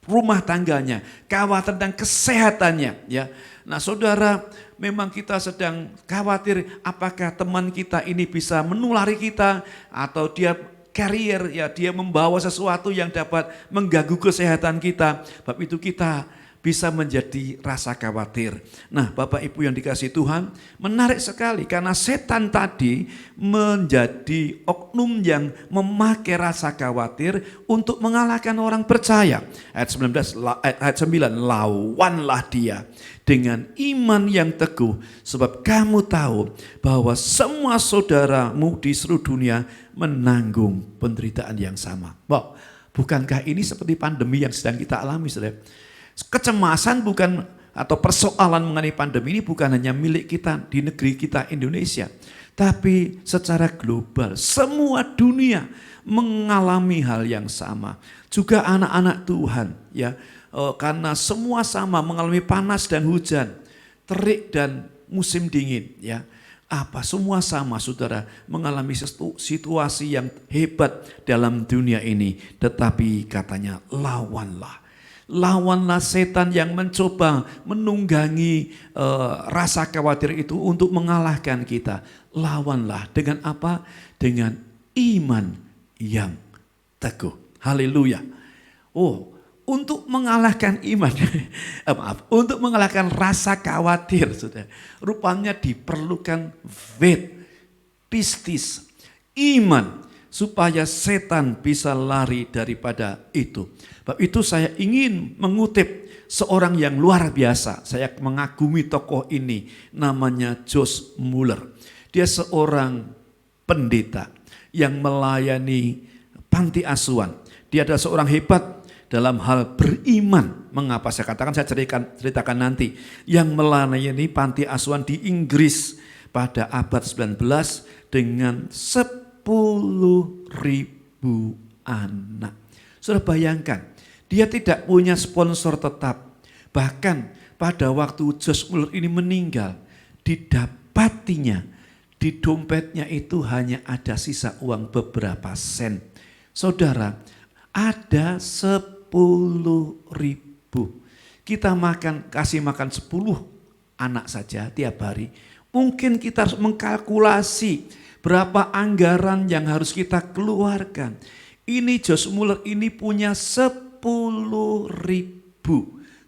rumah tangganya, khawatir tentang kesehatannya, ya. Nah, saudara, memang kita sedang khawatir apakah teman kita ini bisa menulari kita atau dia carrier, ya dia membawa sesuatu yang dapat mengganggu kesehatan kita. Sebab itu kita bisa menjadi rasa khawatir. Nah, Bapak Ibu yang dikasihi Tuhan, menarik sekali karena setan tadi menjadi oknum yang memakai rasa khawatir untuk mengalahkan orang percaya. Ayat 9, lawanlah dia dengan iman yang teguh, sebab kamu tahu bahwa semua saudaramu di seluruh dunia menanggung penderitaan yang sama. Wow, bukankah ini seperti pandemi yang sedang kita alami, saudara? Kecemasan bukan atau persoalan mengenai pandemi ini bukan hanya milik kita di negeri kita Indonesia, tapi secara global semua dunia mengalami hal yang sama. Juga anak-anak Tuhan, ya, karena semua sama mengalami panas dan hujan, terik dan musim dingin, ya. Semua sama, saudara, mengalami situasi yang hebat dalam dunia ini. Tetapi katanya lawanlah setan yang mencoba menunggangi rasa khawatir itu untuk mengalahkan kita. Lawanlah dengan apa? Dengan iman yang teguh. Haleluya. Untuk mengalahkan iman, untuk mengalahkan rasa khawatir, saudara, rupanya diperlukan faith, pistis, iman, supaya setan bisa lari daripada itu. Sebab itu saya ingin mengutip seorang yang luar biasa. Saya mengagumi tokoh ini, namanya Josh Muller. Dia seorang pendeta yang melayani panti asuhan. Dia adalah seorang hebat dalam hal beriman. Mengapa saya katakan, saya ceritakan nanti. Yang melayani panti asuhan di Inggris pada abad 19 dengan 10.000 anak. Sudah bayangkan, dia tidak punya sponsor tetap. Bahkan pada waktu Josh Muller ini meninggal, didapatinya di dompetnya itu hanya ada sisa uang beberapa sen. Saudara, ada 10.000. Kita kasih makan 10 anak saja tiap hari. Mungkin kita harus mengkalkulasi berapa anggaran yang harus kita keluarkan. Ini Josh Muller ini punya 10.000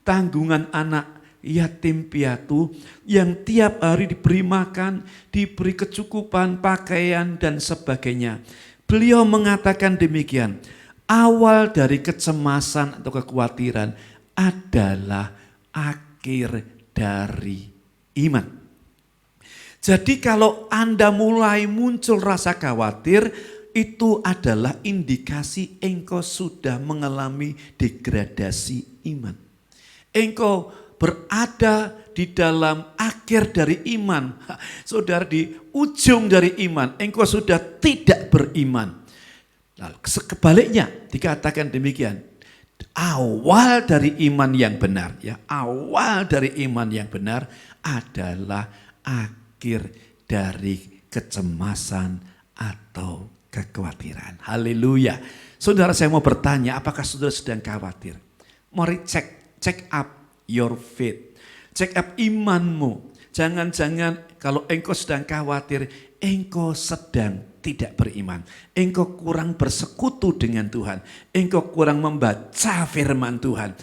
tanggungan anak yatim piatu yang tiap hari diberi makan, diberi kecukupan, pakaian dan sebagainya. Beliau mengatakan demikian, awal dari kecemasan atau kekhawatiran adalah akhir dari iman. Jadi kalau Anda mulai muncul rasa khawatir, itu adalah indikasi engkau sudah mengalami degradasi iman. Engkau berada di dalam akhir dari iman. Saudara, di ujung dari iman, engkau sudah tidak beriman. Lalu sebaliknya dikatakan demikian, awal dari iman yang benar, ya, awal dari iman yang benar adalah akhir dari kecemasan atau kekhawatiran. Haleluya. Saudara, saya mau bertanya, apakah saudara sedang khawatir? Mari check up your faith. Check up imanmu. Jangan-jangan kalau engkau sedang khawatir, engkau sedang tidak beriman. Engkau kurang bersekutu dengan Tuhan. Engkau kurang membaca firman Tuhan.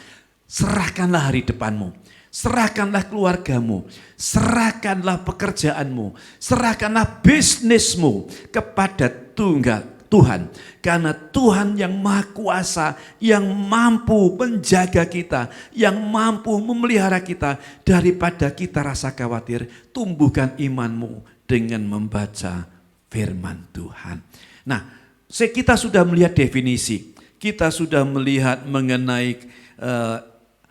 Serahkanlah hari depanmu. Serahkanlah keluargamu. Serahkanlah pekerjaanmu. Serahkanlah bisnismu kepada Tuhan. Karena Tuhan yang Maha Kuasa, yang mampu menjaga kita, yang mampu memelihara kita daripada kita rasa khawatir. Tumbuhkan imanmu dengan membaca firman Tuhan. Nah, kita sudah melihat definisi. Kita sudah melihat mengenai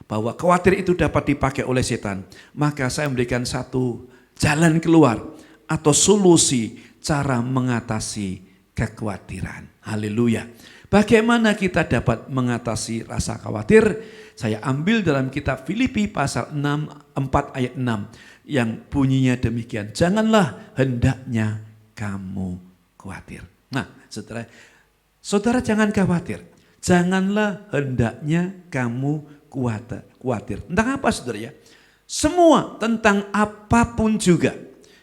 bahwa khawatir itu dapat dipakai oleh setan. Maka saya memberikan satu jalan keluar atau solusi cara mengatasi kekhawatiran. Haleluya. Bagaimana kita dapat mengatasi rasa khawatir? Saya ambil dalam kitab Filipi pasal 4 ayat 6 yang bunyinya demikian. Janganlah hendaknya kamu khawatir. Nah, saudara jangan khawatir. Janganlah hendaknya kamu khawatir. Tentang apa, saudara ya? Semua, tentang apapun juga.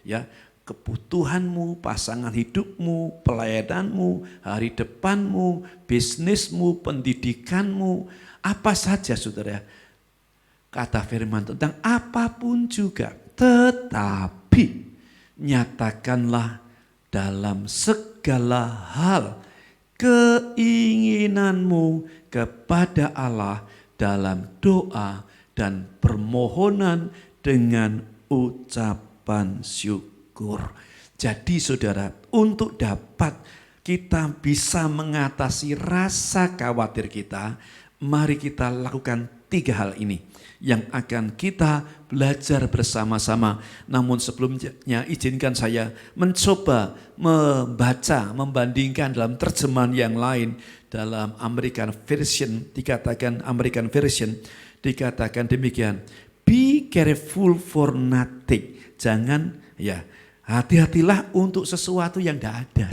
Ya, kebutuhanmu, pasangan hidupmu, pelayananmu, hari depanmu, bisnismu, pendidikanmu, apa saja saudara. Kata firman tentang apapun juga, tetapi nyatakanlah dalam segala hal keinginanmu kepada Allah dalam doa dan permohonan dengan ucapan syukur. Jadi saudara, untuk dapat kita bisa mengatasi rasa khawatir kita, mari kita lakukan 3 hal ini yang akan kita belajar bersama-sama. Namun sebelumnya izinkan saya mencoba membaca, membandingkan dalam terjemahan yang lain. Dalam American Version dikatakan demikian. Be careful for nothing. Jangan hati-hatilah untuk sesuatu yang tidak ada.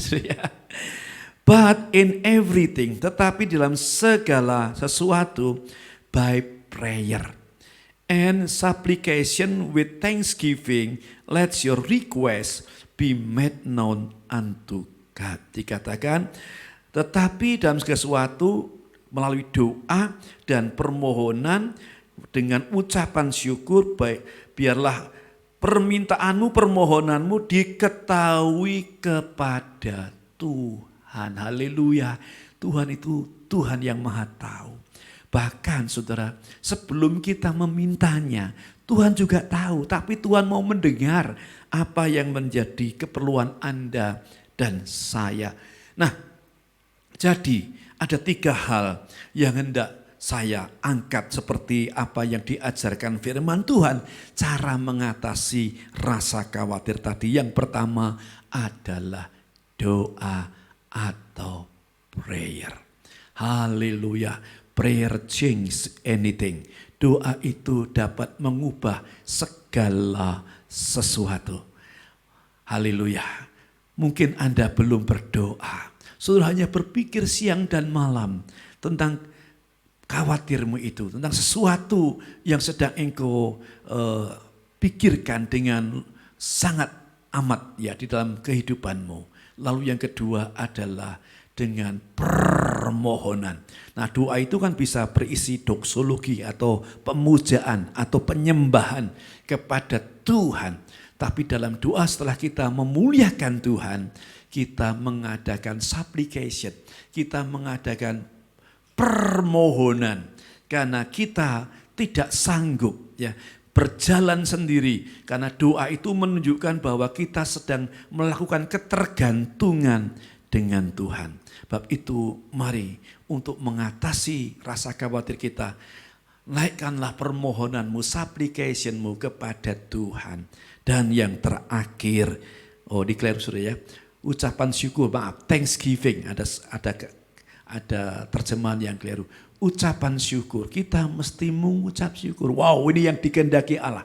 But in everything, tetapi dalam segala sesuatu by prayer and supplication with thanksgiving, let your request be made known unto God. Dikatakan, tetapi dalam segala sesuatu melalui doa dan permohonan dengan ucapan syukur, biarlah permintaanmu, permohonanmu diketahui kepada Tuhan. Haleluya. Tuhan itu Tuhan yang maha tahu. Bahkan saudara, sebelum kita memintanya, Tuhan juga tahu. Tapi Tuhan mau mendengar apa yang menjadi keperluan Anda dan saya. Nah, jadi ada 3 hal yang hendak saya angkat seperti apa yang diajarkan firman Tuhan. Cara mengatasi rasa khawatir tadi. Yang pertama adalah doa atau prayer. Haleluya. Prayer change anything. Doa itu dapat mengubah segala sesuatu. Haleluya. Mungkin Anda belum berdoa. Saudara hanya berpikir siang dan malam tentang khawatirmu itu, tentang sesuatu yang sedang engkau pikirkan dengan sangat amat di dalam kehidupanmu. Lalu yang kedua adalah dengan permohonan. Nah, doa itu kan bisa berisi doksologi atau pemujaan atau penyembahan kepada Tuhan. Tapi dalam doa setelah kita memuliakan Tuhan, kita mengadakan supplication, kita mengadakan permohonan karena kita tidak sanggup berjalan sendiri, karena doa itu menunjukkan bahwa kita sedang melakukan ketergantungan dengan Tuhan. Sebab itu mari untuk mengatasi rasa khawatir kita, naikkanlah permohonanmu, supplicationmu kepada Tuhan. Dan yang terakhir, declare sudah ucapan syukur, thanksgiving, ada terjemahan yang keliru. Ucapan syukur, kita mesti mengucap syukur. Wow, ini yang dikehendaki Allah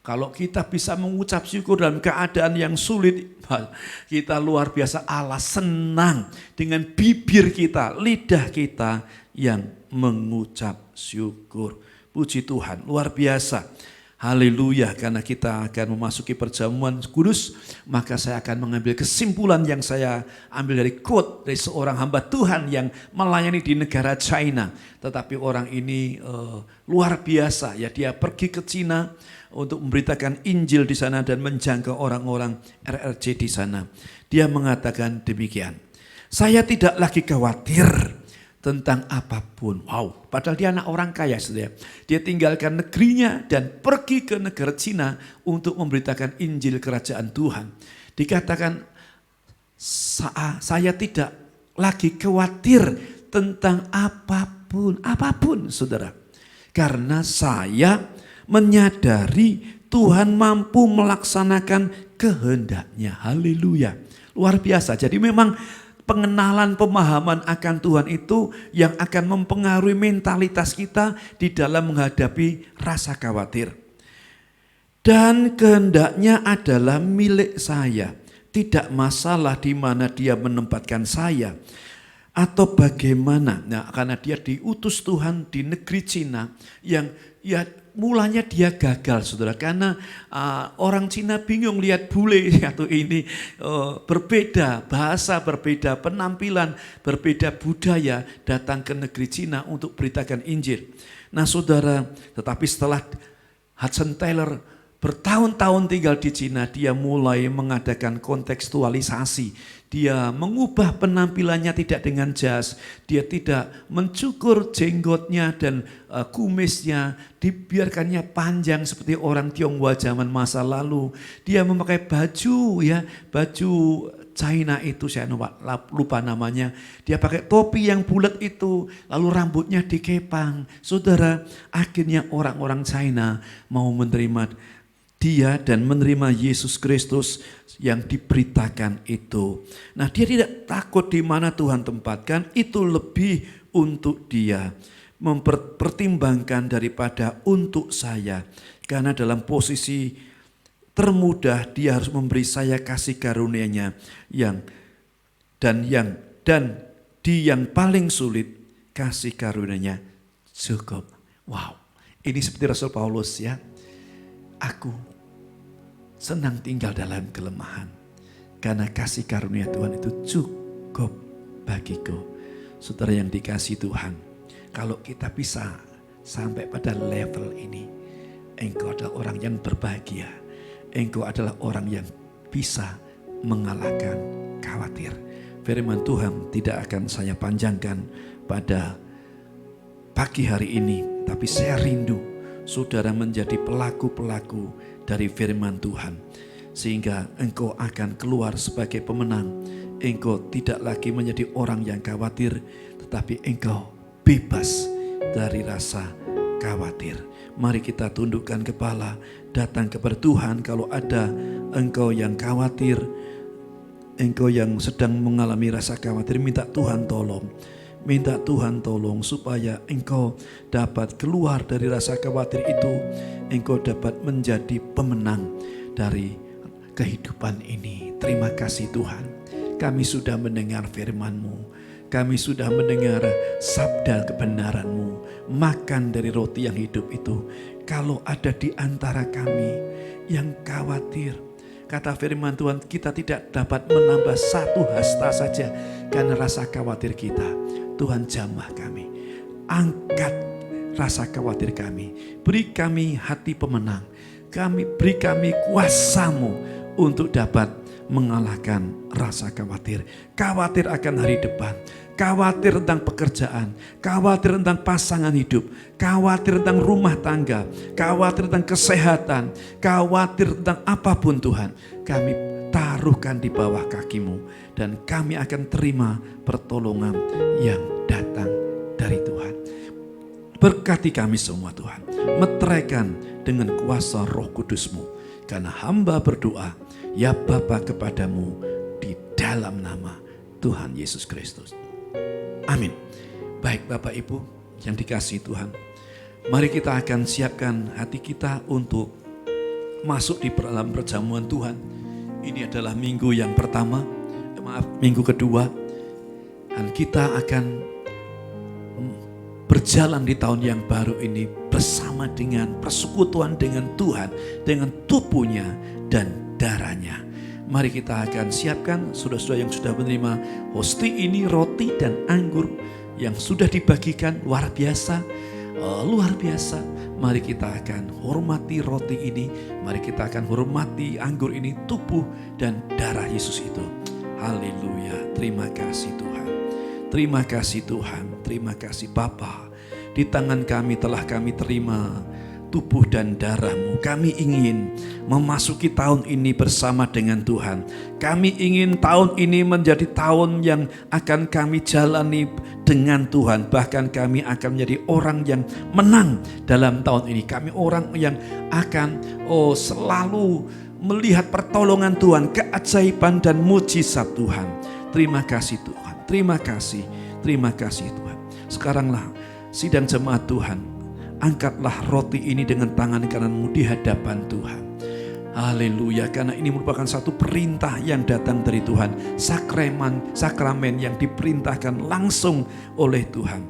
Kalau kita bisa mengucap syukur dalam keadaan yang sulit, kita luar biasa. Allah senang dengan bibir kita, lidah kita yang mengucap syukur. Puji Tuhan, luar biasa. Haleluya, karena kita akan memasuki perjamuan kudus, maka saya akan mengambil kesimpulan yang saya ambil dari quote dari seorang hamba Tuhan yang melayani di negara China. Tetapi orang ini luar biasa dia pergi ke China untuk memberitakan Injil di sana dan menjangkau orang-orang RRC di sana. Dia mengatakan demikian, saya tidak lagi khawatir tentang apapun. Wow, padahal dia anak orang kaya saudara. Dia tinggalkan negerinya dan pergi ke negara Cina untuk memberitakan Injil kerajaan Tuhan. Dikatakan, saya tidak lagi khawatir tentang apapun saudara. Karena saya menyadari Tuhan mampu melaksanakan kehendaknya. Haleluya. Luar biasa. Jadi memang pengenalan, pemahaman akan Tuhan itu yang akan mempengaruhi mentalitas kita di dalam menghadapi rasa khawatir. Dan kehendaknya adalah milik saya. Tidak masalah di mana dia menempatkan saya. Atau bagaimana? Nah, karena dia diutus Tuhan di negeri Cina yang ya mulanya dia gagal, saudara. Karena orang Cina bingung lihat bule atau ini berbeda bahasa, berbeda penampilan, berbeda budaya, datang ke negeri Cina untuk beritakan Injil. Nah saudara, tetapi setelah Hudson Taylor bertahun-tahun tinggal di Cina, dia mulai mengadakan kontekstualisasi. Dia mengubah penampilannya tidak dengan jas, dia tidak mencukur jenggotnya dan kumisnya, dibiarkannya panjang seperti orang Tionghoa zaman masa lalu. Dia memakai baju baju China itu, saya lupa namanya. Dia pakai topi yang bulat itu, lalu rambutnya dikepang. Saudara, akhirnya orang-orang China mau menerima dia dan menerima Yesus Kristus yang diberitakan itu. Nah, dia tidak takut di mana Tuhan tempatkan, itu lebih untuk dia. Mempertimbangkan daripada untuk saya. Karena dalam posisi termudah dia harus memberi saya kasih karunia-Nya dan di yang paling sulit kasih karunia-Nya cukup. Wow, ini seperti Rasul Paulus ya. Aku senang tinggal dalam kelemahan karena kasih karunia Tuhan itu cukup bagiku. Saudara yang dikasihi Tuhan, kalau kita bisa sampai pada level ini, engkau adalah orang yang berbahagia. Engkau adalah orang yang bisa mengalahkan khawatir. Firman Tuhan tidak akan saya panjangkan pada pagi hari ini, tapi saya rindu saudara menjadi pelaku-pelaku dari firman Tuhan. Sehingga engkau akan keluar sebagai pemenang. Engkau tidak lagi menjadi orang yang khawatir, tetapi engkau bebas dari rasa khawatir. Mari kita tundukkan kepala, datang kepada Tuhan. Kalau ada engkau yang khawatir, engkau yang sedang mengalami rasa khawatir, minta Tuhan tolong. Minta Tuhan tolong supaya engkau dapat keluar dari rasa khawatir itu. Engkau dapat menjadi pemenang dari kehidupan ini. Terima kasih Tuhan. Kami sudah mendengar firman-Mu. Kami sudah mendengar sabda kebenaran-Mu. Makan dari roti yang hidup itu. Kalau ada di antara kami yang khawatir, kata firman Tuhan, kita tidak dapat menambah satu hasta saja karena rasa khawatir kita. Tuhan jamah kami, angkat rasa khawatir kami, beri kami hati pemenang, beri kami kuasa-Mu untuk dapat mengalahkan rasa khawatir. Khawatir akan hari depan, khawatir tentang pekerjaan, khawatir tentang pasangan hidup, khawatir tentang rumah tangga, khawatir tentang kesehatan, khawatir tentang apapun Tuhan. Kami taruhkan di bawah kaki-Mu. Dan kami akan terima pertolongan yang datang dari Tuhan. Berkati kami semua Tuhan. Meteraikan dengan kuasa Roh Kudus-Mu. Karena hamba berdoa, ya Bapa kepadamu di dalam nama Tuhan Yesus Kristus. Amin. Baik Bapak Ibu yang dikasihi Tuhan. Mari kita akan siapkan hati kita untuk masuk di dalam perjamuan Tuhan. Ini adalah minggu yang pertama. Minggu kedua, dan kita akan berjalan di tahun yang baru ini bersama dengan persekutuan dengan Tuhan, dengan tubuhnya dan darahnya. Mari kita akan siapkan saudara-saudara yang sudah menerima hosti ini, roti dan anggur yang sudah dibagikan luar biasa. Mari kita akan hormati roti ini, mari kita akan hormati anggur ini, tubuh dan darah Yesus itu. Haleluya, terima kasih Tuhan. Terima kasih Tuhan, terima kasih Bapa. Di tangan kami telah kami terima tubuh dan darah-Mu. Kami ingin memasuki tahun ini bersama dengan Tuhan. Kami ingin tahun ini menjadi tahun yang akan kami jalani dengan Tuhan. Bahkan kami akan menjadi orang yang menang dalam tahun ini. Kami orang yang akan selalu melihat pertolongan Tuhan, keajaiban dan mujizat Tuhan. Terima kasih Tuhan, terima kasih Tuhan. Sekaranglah sidang jemaat Tuhan, angkatlah roti ini dengan tangan kanan-Mu di hadapan Tuhan. Haleluya, karena ini merupakan satu perintah yang datang dari Tuhan. Sakramen yang diperintahkan langsung oleh Tuhan.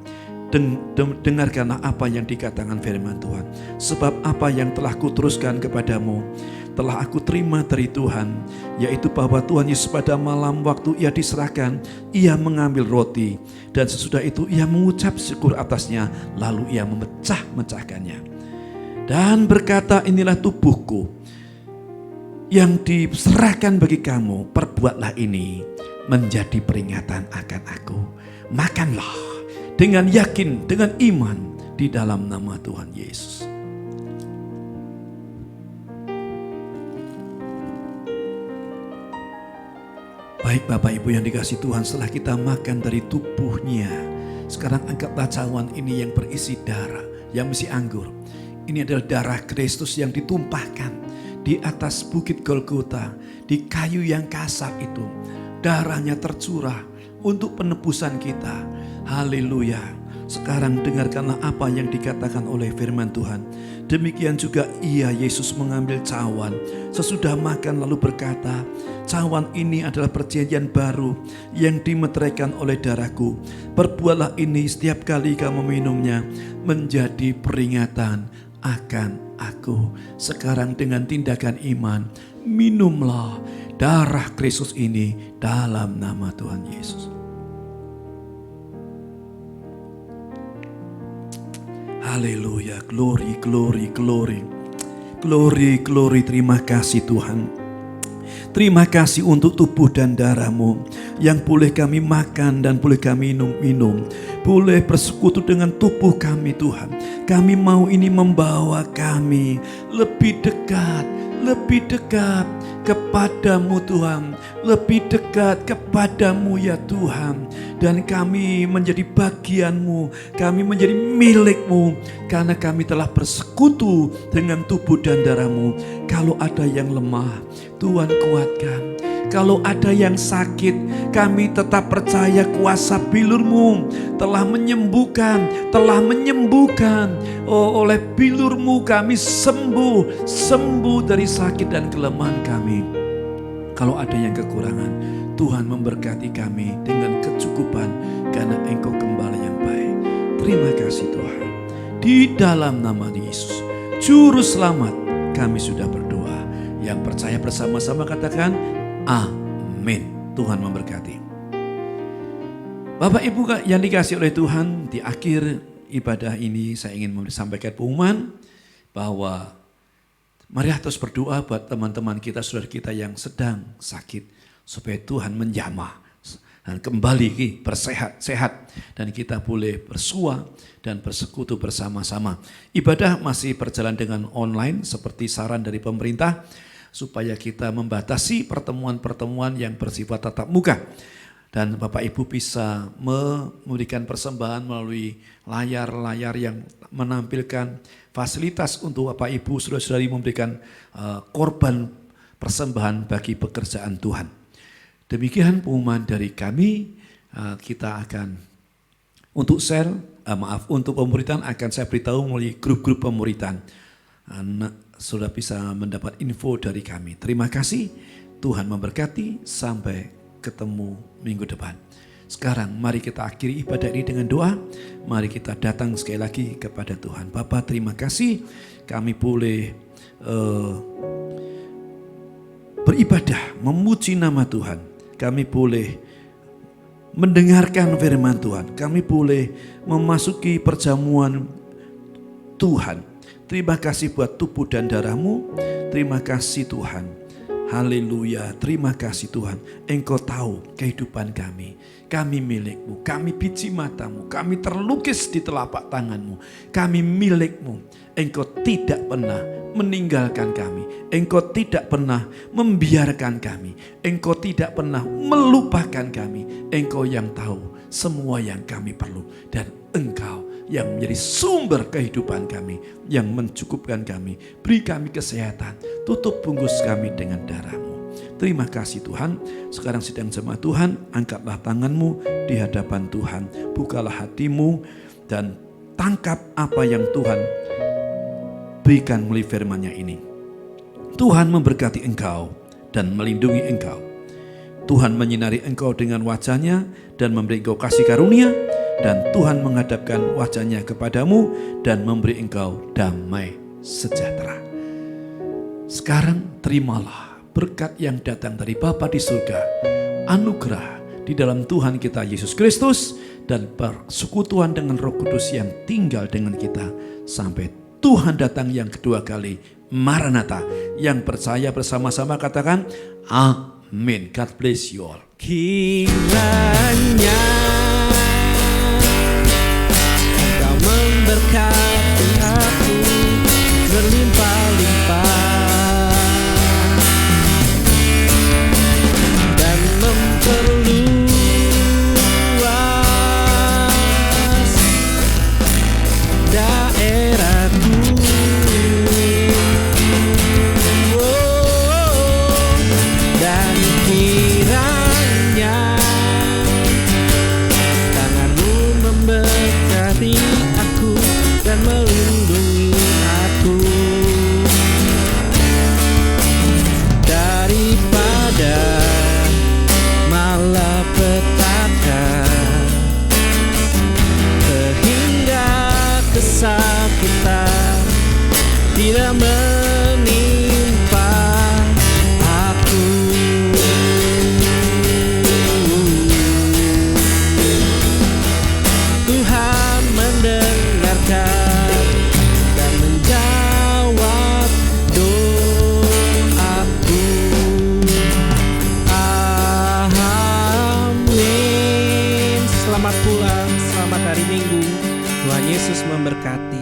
Dengarkanlah apa yang dikatakan firman Tuhan. Sebab apa yang telah kuteruskan kepadamu telah aku terima dari Tuhan, yaitu bahwa Tuhan Yesus pada malam waktu ia diserahkan, ia mengambil roti, dan sesudah itu ia mengucap syukur atasnya, lalu ia memecah-mecahkannya dan berkata, inilah tubuhku yang diserahkan bagi kamu, perbuatlah ini menjadi peringatan akan aku. Makanlah dengan yakin, dengan iman di dalam nama Tuhan Yesus. Baik Bapak Ibu yang dikasihi Tuhan, setelah kita makan dari tubuhnya, sekarang angkatlah cawan ini yang berisi darah, yang berisi anggur. Ini adalah darah Kristus yang ditumpahkan di atas bukit Golgota, di kayu yang kasar itu. Darahnya tercurah untuk penebusan kita. Haleluya. Sekarang dengarkanlah apa yang dikatakan oleh firman Tuhan. Demikian juga ia, Yesus, mengambil cawan sesudah makan lalu berkata, cawan ini adalah perjanjian baru yang dimeteraikan oleh darahku. Perbuatlah ini setiap kali kamu meminumnya menjadi peringatan akan aku. Sekarang dengan tindakan iman, minumlah darah Kristus ini dalam nama Tuhan Yesus. Haleluya, glory, glory, glory. Glory, glory, terima kasih Tuhan. Terima kasih untuk tubuh dan darah-Mu yang boleh kami makan dan boleh kami minum. Boleh bersekutu dengan tubuh kami Tuhan. Kami mau ini membawa kami lebih dekat kepadamu Tuhan. Lebih dekat kepadamu ya Tuhan. Dan kami menjadi bagianmu, kami menjadi milikmu, karena kami telah bersekutu dengan tubuh dan darahmu. Kalau ada yang lemah, Tuhan kuatkan. Kalau ada yang sakit, kami tetap percaya kuasa bilur-Mu telah menyembuhkan. Oh, oleh bilur-Mu kami sembuh dari sakit dan kelemahan kami. Kalau ada yang kekurangan, Tuhan memberkati kami dengan kecukupan karena Engkau Gembala yang baik. Terima kasih Tuhan. Di dalam nama Yesus, Juru Selamat, kami sudah berdoa. Yang percaya bersama-sama katakan amin. Tuhan memberkati. Bapak Ibu yang dikasihi oleh Tuhan, di akhir ibadah ini saya ingin sampaikan pengumuman bahwa mari terus berdoa buat teman-teman kita, saudara kita yang sedang sakit, supaya Tuhan menjamah dan kembali bersehat dan kita boleh bersua dan bersekutu bersama-sama. Ibadah masih berjalan dengan online seperti saran dari pemerintah supaya kita membatasi pertemuan-pertemuan yang bersifat tatap muka. Dan Bapak Ibu bisa memberikan persembahan melalui layar-layar yang menampilkan fasilitas untuk Bapak Ibu, saudara-saudari memberikan korban persembahan bagi pekerjaan Tuhan. Demikian pengumuman dari kami. Kita akan untuk untuk pemuritan akan saya beritahu melalui grup-grup pemuritan. Sudah bisa mendapat info dari kami. Terima kasih. Tuhan memberkati. Sampai ketemu minggu depan. Sekarang mari kita akhiri ibadah ini dengan doa. Mari kita datang sekali lagi kepada Tuhan. Bapa, terima kasih kami boleh beribadah, memuji nama Tuhan. Kami boleh mendengarkan firman Tuhan. Kami boleh memasuki perjamuan Tuhan. Terima kasih buat tubuh dan darah-Mu. Terima kasih Tuhan. Haleluya, terima kasih Tuhan. Engkau tahu kehidupan kami. Kami milik-Mu, kami biji mata-Mu, kami terlukis di telapak tangan-Mu. Kami milik-Mu. Engkau tidak pernah meninggalkan kami. Engkau tidak pernah membiarkan kami. Engkau tidak pernah melupakan kami. Engkau yang tahu semua yang kami perlu. Dan Engkau yang menjadi sumber kehidupan kami, yang mencukupkan kami. Beri kami kesehatan, tutup bungkus kami dengan darah-Mu. Terima kasih Tuhan. Sekarang sidang jemaat Tuhan, angkatlah tanganmu di hadapan Tuhan. Bukalah hatimu dan tangkap apa yang Tuhan berikan melalui firman-Nya ini. Tuhan memberkati engkau dan melindungi engkau. Tuhan menyinari engkau dengan wajah-Nya dan memberi engkau kasih karunia, dan Tuhan menghadapkan wajah-Nya kepadamu dan memberi engkau damai sejahtera. Sekarang terimalah berkat yang datang dari Bapa di surga, anugerah di dalam Tuhan kita Yesus Kristus, dan persekutuan dengan Roh Kudus yang tinggal dengan kita sampai Tuhan datang yang kedua kali. Maranatha. Yang percaya bersama-sama katakan amin. God bless you all. Kiranya Engkau memberkati aku berlimpah-limpah dan memperluas daerahku. Dan kiranya tangan-Mu memberkati aku dan melindungi aku daripada malapetaka, sehingga kesakitan tidak menimpa aku. Tuhan mendengarkan dan menjawab doaku. Amin. Selamat pulang, selamat hari Minggu. Tuhan Yesus memberkati.